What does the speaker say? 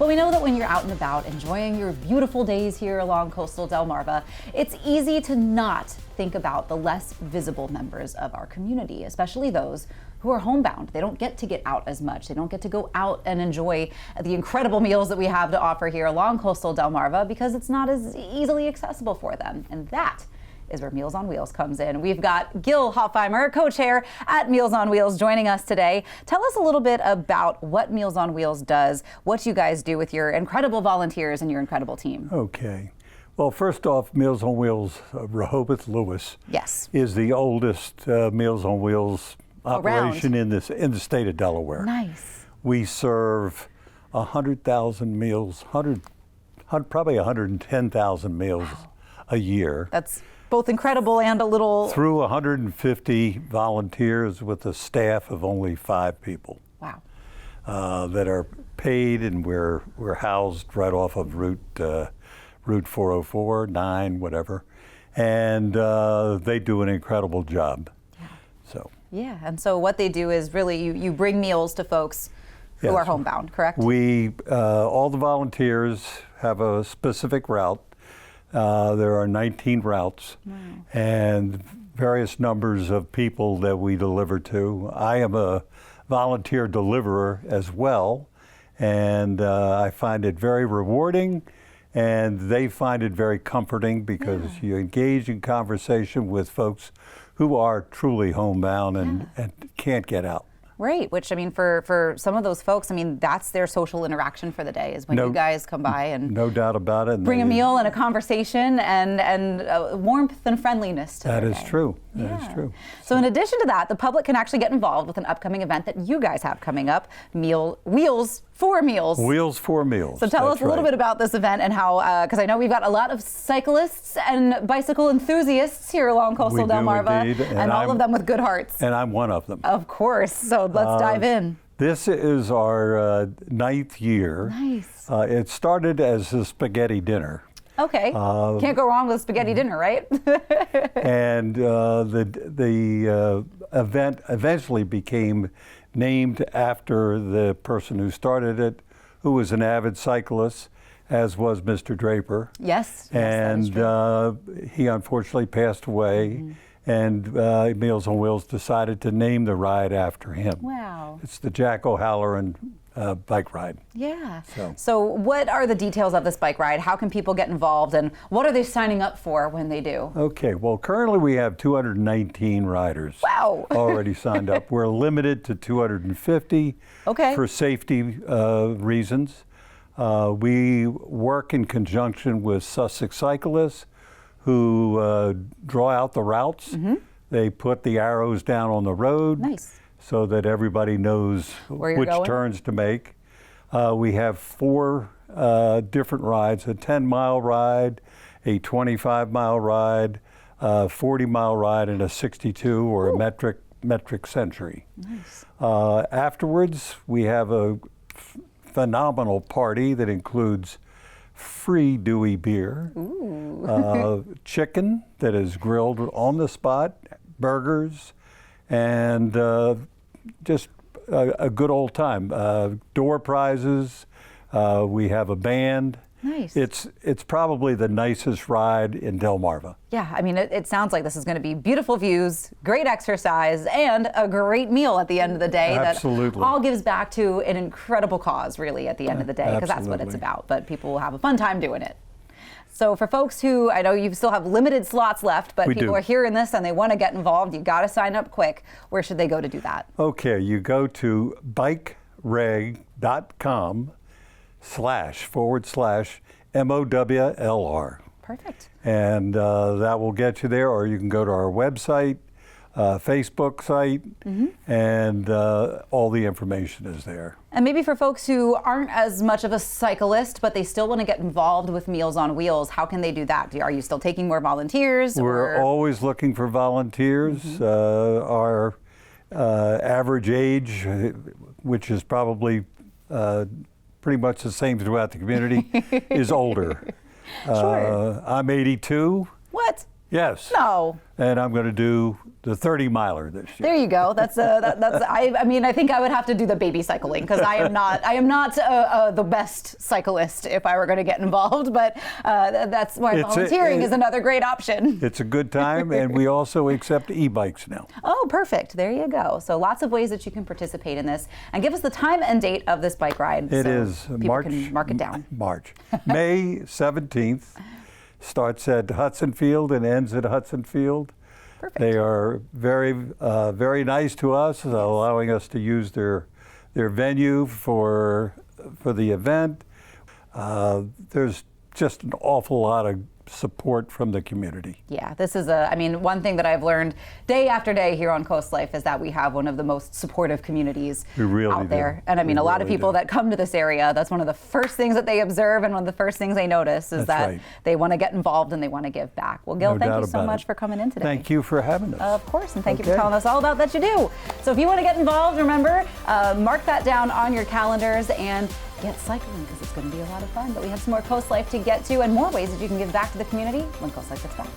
Well, we know that when you're out and about enjoying your beautiful days here along coastal Delmarva, it's easy to not think about the less visible members of our community, especially those who are homebound. They don't get to get out as much. They don't get to go out and enjoy the incredible meals that we have to offer here along coastal Delmarva because it's not as easily accessible for them. And that is where Meals on Wheels comes in. We've got Gil Hofheimer, co-chair at Meals on Wheels, joining us today. Tell us a little bit about what Meals on Wheels does, what you guys do with your incredible volunteers and your incredible team. Okay. Well, first off, Meals on Wheels Rehoboth Lewis is the oldest Meals on Wheels operation in the state of Delaware. Nice. We serve 100,000 meals, probably 110,000 meals a year. That's both incredible and a little... Through 150 volunteers with a staff of only 5 people. Wow. That are paid, and we're housed right off of Route 404, 9, whatever. And they do an incredible job. Yeah. So. Yeah, and so what they do is really you bring meals to folks who are homebound, correct? We, all the volunteers have a specific route. There are 19 routes and various numbers of people that we deliver to. I am a volunteer deliverer as well, and I find it very rewarding, and they find it very comforting because you engage in conversation with folks who are truly homebound and can't get out. Right, which I mean, for some of those folks, I mean, that's their social interaction for the day is when you guys come by and no doubt about it, bring a meal and a conversation and warmth and friendliness to their day. That is true. That is true. So in addition to that, the public can actually get involved with an upcoming event that you guys have coming up, Wheels for Meals. Wheels for Meals. So tell us a little bit about this event and how, because I know we've got a lot of cyclists and bicycle enthusiasts here along coastal Delmarva, and all of them with good hearts. And I'm one of them. Of course. So let's dive in. This is our 9th year. Nice. It started as a spaghetti dinner. Okay. Can't go wrong with spaghetti dinner, right? And the event eventually became named after the person who started it, who was an avid cyclist, as was Mr. Draper. Yes. And he unfortunately passed away. And Meals on Wheels decided to name the ride after him. Wow. It's the Jack O'Halloran bike ride. Yeah. So what are the details of this bike ride? How can people get involved, and what are they signing up for when they do? Okay, well, currently we have 219 riders already signed up. We're limited to 250 for safety reasons. We work in conjunction with Sussex cyclists who draw out the routes. They put the arrows down on the road so that everybody knows which turns to make. We have 4 different rides: a 10-mile ride, a 25-mile ride, a 40-mile ride, and a 62 or a metric century. Afterwards, we have a phenomenal party that includes free Dewey beer, chicken that is grilled on the spot, burgers, and just a good old time. Door prizes. We have a band. Nice. It's probably the nicest ride in Delmarva. Yeah, I mean, it sounds like this is going to be beautiful views, great exercise, and a great meal at the end of the day. Absolutely. That all gives back to an incredible cause, really, at the end of the day, because that's what it's about. But people will have a fun time doing it. So for folks who, I know you still have limited slots left, but people are hearing this and they want to get involved, you got to sign up quick. Where should they go to do that? Okay, you go to bikereg.com//MOWLR. Perfect. And that will get you there, or you can go to our website, Facebook site, and all the information is there. And maybe for folks who aren't as much of a cyclist, but they still want to get involved with Meals on Wheels, how can they do that? Are you still taking more volunteers? We're always looking for volunteers. Our average age, which is probably pretty much the same throughout the community, is older. Sure. I'm 82. What? Yes. No. And I'm going to do the 30-miler this year. There you go. I mean, I think I would have to do the baby cycling because I am not the best cyclist if I were going to get involved. But that's why volunteering is another great option. It's a good time, and we also accept e-bikes now. Oh, perfect. There you go. So lots of ways that you can participate in this, and give us the time and date of this bike ride. It is March. Can mark it down. May 17th. Starts at Hudson Field and ends at Hudson Field. Perfect. They are very nice to us, allowing us to use their venue for the event. There's just an awful lot of support from the community. Yeah, this is one thing that I've learned day after day here on CoastLife is that we have one of the most supportive communities out there. And a lot of people that come to this area, that's one of the first things that they observe and one of the first things they notice is that they want to get involved and they want to give back. Well, Gil, thank you so much for coming in today. Thank you for having us. Of course, and thank you for telling us all about that you do. So if you want to get involved, remember, mark that down on your calendars and get cycling because it's going to be a lot of fun. But we have some more CoastLife to get to and more ways that you can give back to the community when CoastLife gets back.